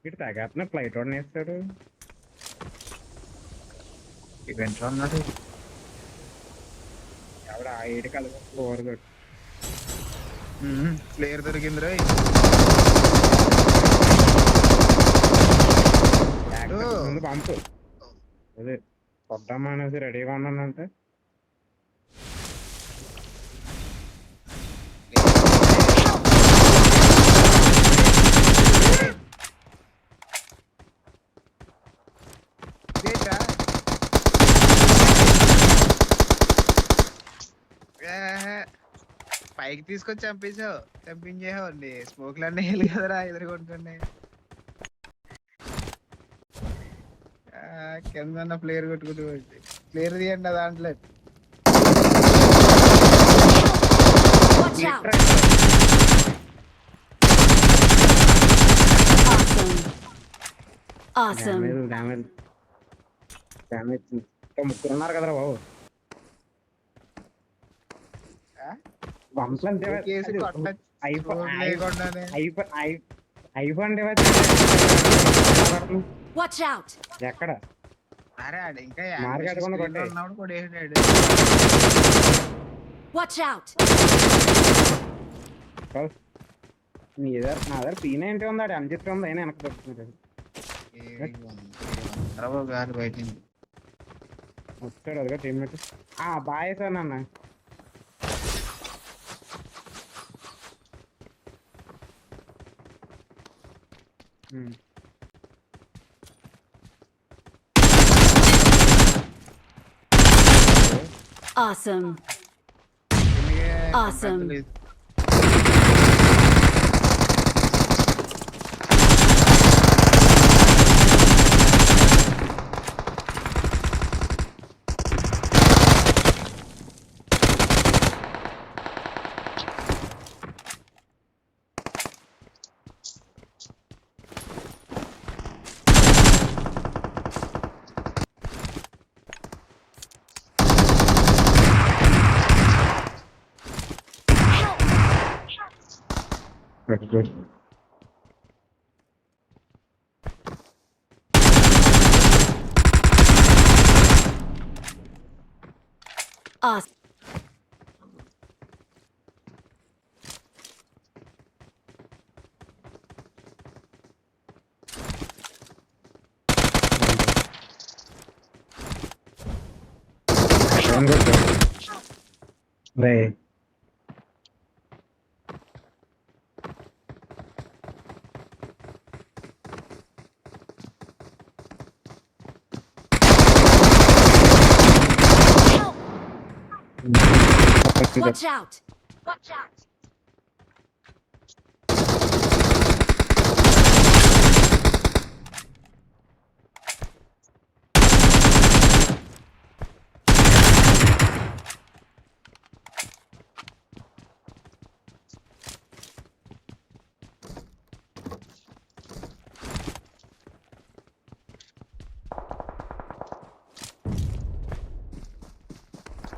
ఇటు తాగేస్తున్నా ఫ్లైట్ వాడిని వేస్తాడు. ఈవెంట్ లో ఉన్నాడు. ఆవిడ ఆ ఏడు కలగ ఓవర్ ప్లేయర్ దొరికింది రోయ్. ముందు పంపు అదే కొద్దామా అనేసి రెడీగా ఉన్నానంటే పైకి తీసుకొచ్చి చంపించేసావు అండి. స్మోక్లు అన్నీ వెళ్ళి కదరా ఎదురుకుంటున్నాయి. కింద ప్లేయర్ కొట్టుకుంటూ ప్లేయర్ తీయండి దాంట్లో. ముగ్గురు ఉన్నారు కదరా బాబు. ఎక్కడ ఇంకా మార్కెట్ ఉన్నప్పుడు కూడా వేసాడు. నా దగ్గర పీన ఏంటి ఉందాడు అని చెప్పి ఉంది అయినా వెనక్కి దొరుకుతుంది. బయట వచ్చాడు అదిగా టీమ్మేట్. బాయ్ సార్ నాన్న. Awesome. Awesome. That's good. Awesome. Right. Watch out! Watch out!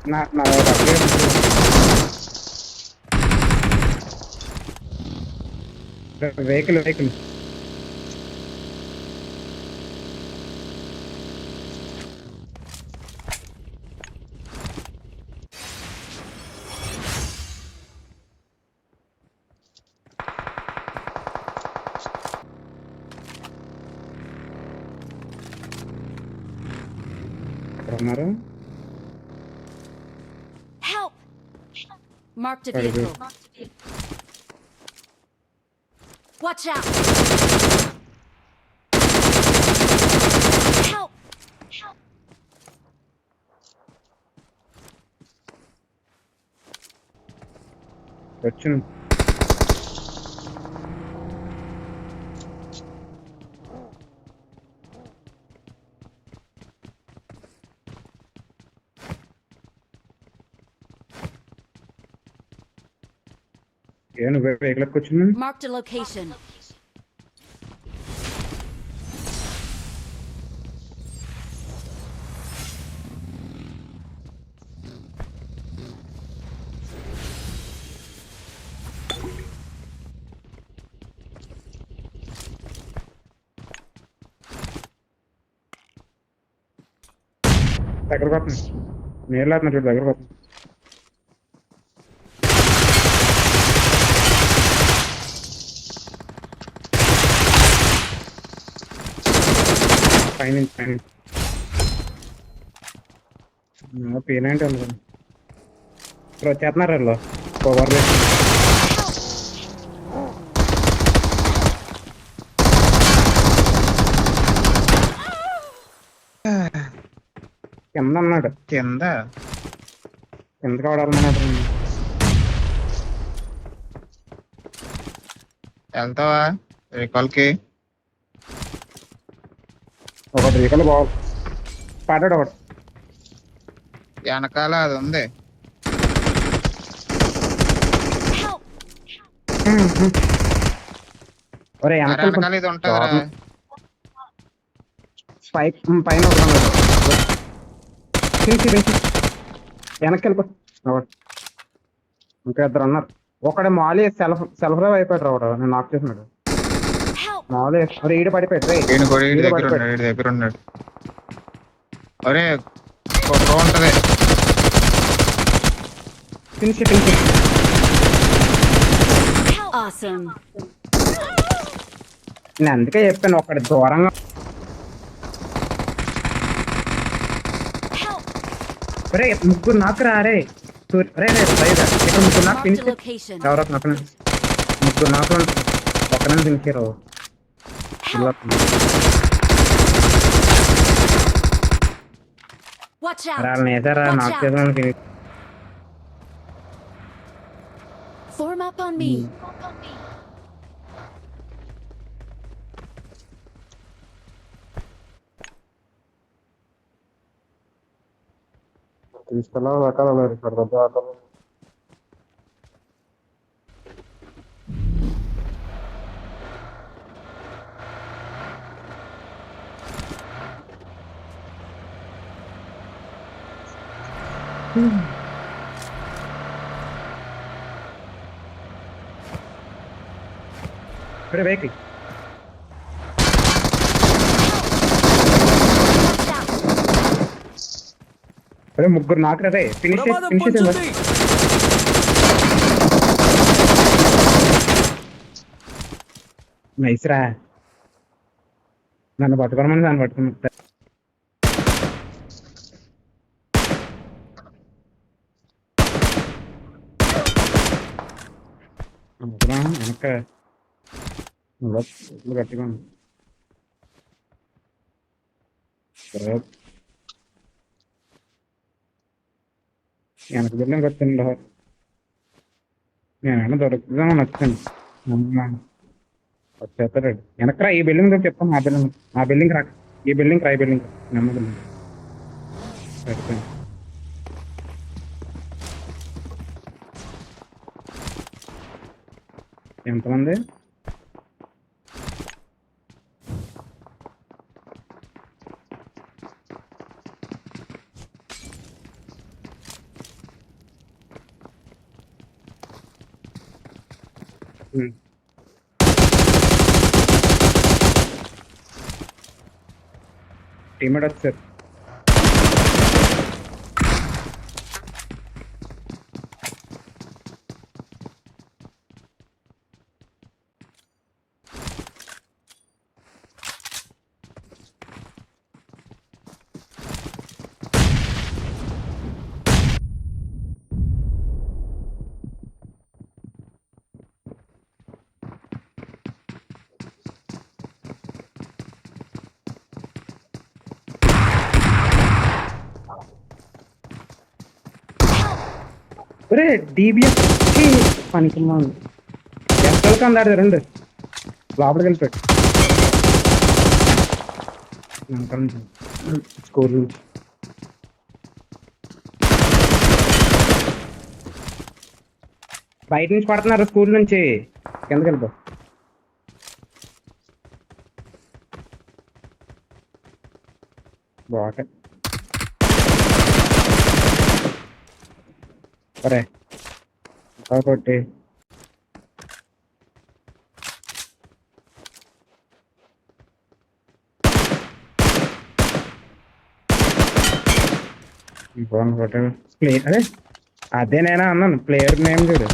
Not vehicle. Help! Marked a vehicle. Watch out! Help! Watching. Marked a location. దగ్గరకు వస్తుంది. నీళ్ళు వస్తున్నా చూడు, దగ్గరకు వస్తుంది. పైన పేనంటే ఉంది కదా. ఇప్పుడు వచ్చేస్తున్నారు వాళ్ళు కవర్ చేసి. కింద ఉన్నాడు, కింద కిందకి ఆడాలన్నాడు. వెళ్తావా రికాల్కి? ఒకటి రీకలు బావాలి. పడ్డాడు ఒకటి. వెనకాల అది ఉంది. Help! ఒరే మరి వెనకాల వెనకాల ఇది ఉంటుందిరా. పైన ఒకటి ఉన్నాడు. వెనక్కి వెళ్ళిపో. ఒకటి ఇంకా ఇద్దరు ఉన్నారు. ఒకడే మాలి సెల్ఫ్ డ్రైవ్ అయిపోయాడు రా. ఒకడు నేను నాక్ చేసినాడు. Help! మాలి ఈడు పడిపోయాడు రే. ఈయన కూడా ఈడి ఈడు దగ్గర పడిపోయాడు. ఉన్నాడు, ఈడి దగ్గర ఉన్నాడు. అరే కుట్ర ఉంటది. Finish Awesome. నేను అందుకే చెప్పాను ఒకటి దూరంగా. Help! రే ముగ్గురు నాకు రారే. రే ఇక్కడ ముగ్గురు నాకు Marked ఫినిష్. a location. ఎవరో నాకు ముగ్గురు నాకు ఒక్కనే ఫినిష్. Help! Watch out! వాళ్ళని వేసారా Watch నాకు out. చేసిన finish. Form up on me. తీసుకెళ్ళా రకాలు ఇక్కడ పెద్ద ఆటలు. ఇప్పుడే వెహికల్. Watch out! అరే ముగ్గురు నాకు రే. ఫినిష్ ప్రమాదం ఫినిష్ పొంచుంది. నైస్ రా. నన్ను పట్టుకోమని దాన్ని పట్టుకున్నా. వెనక గట్టిగా ఉంది. వెనక బిల్డింగ్ వచ్చింది. నేనేమన్నా దొరుకుతుందేమో వచ్చాను. వచ్చేస్తాడు వెనకరా. ఈ బిల్డింగ్ దగ్గర చెప్తాను. ఆ బిల్డింగ్ రా. ఈ బిల్డింగ్ రా. ఈ బిల్డింగ్ నమ్మకం సరిపోయింది. ఎంతమంది? టీమేట్ వచ్చారు. ఒరే డిబిఎస్ పనికి ఎక్కడికి అందాడు. రెండు లోపలికి వెళ్ళిపోయాడు. స్కూల్ నుంచి బయట నుంచి పడుతున్నారు. స్కూల్ నుంచి కిందకి వెళ్ళిపో. బాగా అరే కొట్టి ఫోన్ ఫోటో ప్లే అదే అదే నేనే అన్నాను ప్లేయర్ నేమ్ చూడు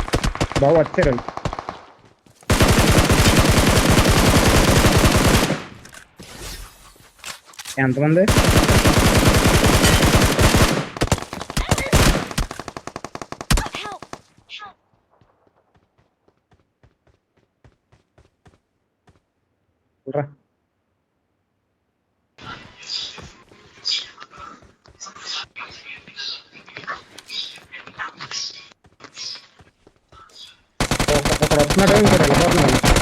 బాబు వచ్చారు ఎంతమంది Help! రా ఒకడు వస్తున్నాడు ఇంకోటి వెళ్ళిపోతున్నాడు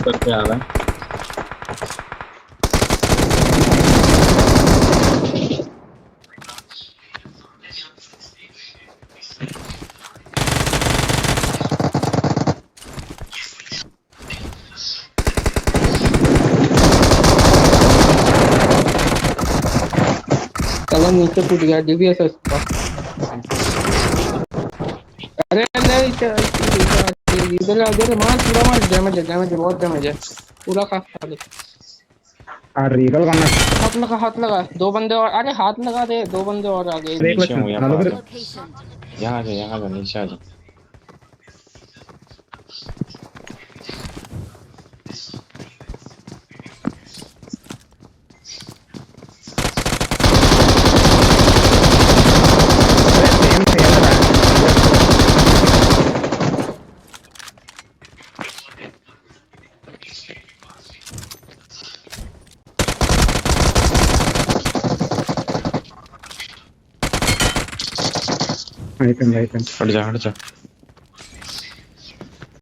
Aspetta. Kalau नीचे कूद गया DBS अरे नहीं इधर इधर मार पूरा मार डैमेज है बहुत डैमेज है पूरा खा ఆ రీగల్ కొన్నాడు हाथ लगा दो बंदे और अरे हाथ लगा दे दो बंदे और आ गए రేపు नीचे हूँ వచ్చింది यहाँ నలుగురు पर Location. यहाँ आ जा नीचे आ जा సేమ్ చేయలేదా అయిపోయింది हट जा